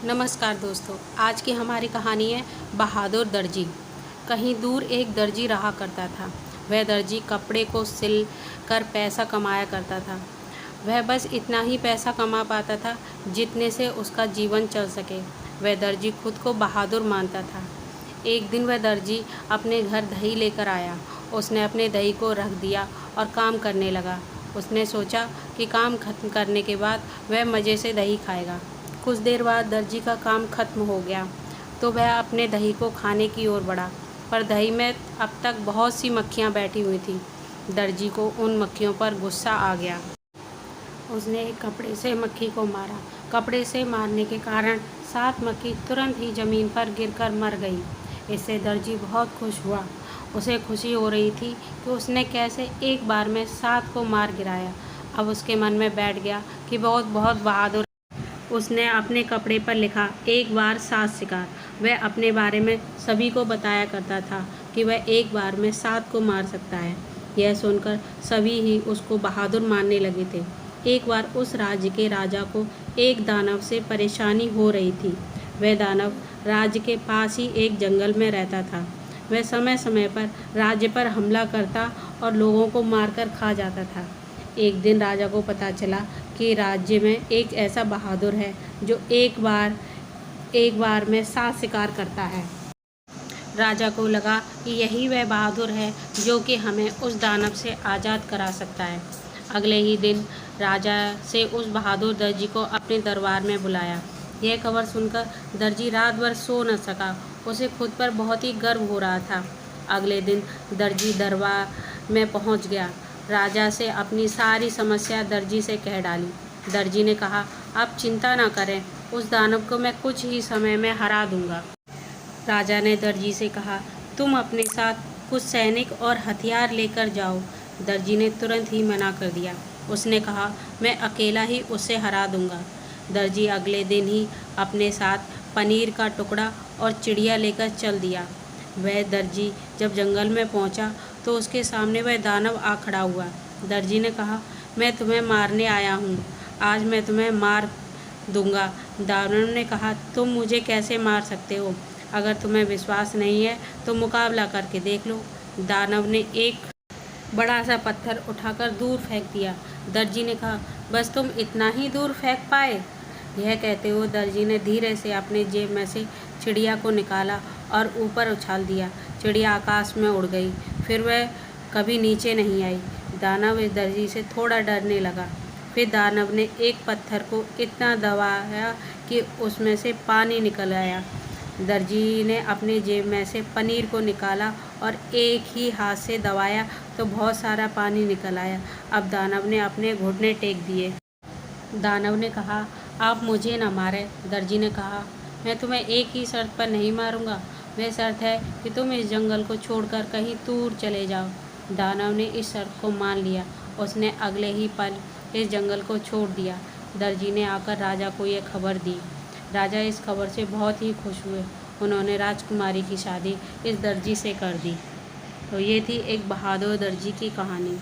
नमस्कार दोस्तों, आज की हमारी कहानी है बहादुर दर्जी। कहीं दूर एक दर्जी रहा करता था। वह दर्जी कपड़े को सिल कर पैसा कमाया करता था। वह बस इतना ही पैसा कमा पाता था जितने से उसका जीवन चल सके। वह दर्जी खुद को बहादुर मानता था। एक दिन वह दर्जी अपने घर दही लेकर आया। उसने अपने दही को रख दिया और काम करने लगा। उसने सोचा कि काम खत्म करने के बाद वह मज़े से दही खाएगा। कुछ देर बाद दर्जी का काम खत्म हो गया तो वह अपने दही को खाने की ओर बढ़ा, पर दही में अब तक बहुत सी मक्खियाँ बैठी हुई थीं। दर्जी को उन मक्खियों पर गुस्सा आ गया। उसने एक कपड़े से मक्खी को मारा। कपड़े से मारने के कारण 7 मक्खी तुरंत ही ज़मीन पर गिरकर मर गई। इससे दर्जी बहुत खुश हुआ। उसे खुशी हो रही थी कि उसने कैसे एक बार में 7 को मार गिराया। अब उसके मन में बैठ गया कि बहुत बहुत बहादुर। उसने अपने कपड़े पर लिखा, एक बार 7 शिकार। वह अपने बारे में सभी को बताया करता था कि वह एक बार में 7 को मार सकता है। यह सुनकर सभी ही उसको बहादुर मानने लगे थे। एक बार उस राज्य के राजा को एक दानव से परेशानी हो रही थी। वह दानव राज्य के पास ही एक जंगल में रहता था। वह समय समय पर राज्य पर हमला करता और लोगों को मारकर खा जाता था। एक दिन राजा को पता चला कि राज्य में एक ऐसा बहादुर है जो एक बार में 7 शिकार करता है। राजा को लगा कि यही वह बहादुर है जो कि हमें उस दानव से आज़ाद करा सकता है। अगले ही दिन राजा से उस बहादुर दर्जी को अपने दरबार में बुलाया। यह खबर सुनकर दर्जी रात भर सो न सका। उसे खुद पर बहुत ही गर्व हो रहा था। अगले दिन दर्जी दरबार में पहुंच गया। राजा से अपनी सारी समस्या दर्जी से कह डाली। दर्जी ने कहा, आप चिंता ना करें, उस दानव को मैं कुछ ही समय में हरा दूंगा। राजा ने दर्जी से कहा, तुम अपने साथ कुछ सैनिक और हथियार लेकर जाओ। दर्जी ने तुरंत ही मना कर दिया। उसने कहा, मैं अकेला ही उसे हरा दूंगा। दर्जी अगले दिन ही अपने साथ पनीर का टुकड़ा और चिड़िया लेकर चल दिया। वह दर्जी जब जंगल में पहुंचा तो उसके सामने वह दानव आ खड़ा हुआ। दर्जी ने कहा, मैं तुम्हें मारने आया हूँ, आज मैं तुम्हें मार दूंगा। दानव ने कहा, तुम मुझे कैसे मार सकते हो? अगर तुम्हें विश्वास नहीं है तो मुकाबला करके देख लो। दानव ने एक बड़ा सा पत्थर उठाकर दूर फेंक दिया। दर्जी ने कहा, बस तुम इतना ही दूर फेंक पाए? यह कहते हुए दर्जी ने धीरे से अपने जेब में से चिड़िया को निकाला और ऊपर उछाल दिया। चिड़िया आकाश में उड़ गई, फिर वह कभी नीचे नहीं आई। दानव इस दर्जी से थोड़ा डरने लगा। फिर दानव ने एक पत्थर को इतना दबाया कि उसमें से पानी निकल आया। दर्जी ने अपने जेब में से पनीर को निकाला और एक ही हाथ से दबाया तो बहुत सारा पानी निकल आया। अब दानव ने अपने घुटने टेक दिए। दानव ने कहा, आप मुझे न मारें। दर्जी ने कहा, मैं तुम्हें एक ही शर्त पर नहीं मारूंगा। वह शर्त है कि तुम इस जंगल को छोड़कर कहीं दूर चले जाओ। दानव ने इस शर्त को मान लिया। उसने अगले ही पल इस जंगल को छोड़ दिया। दर्जी ने आकर राजा को यह खबर दी। राजा इस खबर से बहुत ही खुश हुए। उन्होंने राजकुमारी की शादी इस दर्जी से कर दी। तो ये थी एक बहादुर दर्जी की कहानी।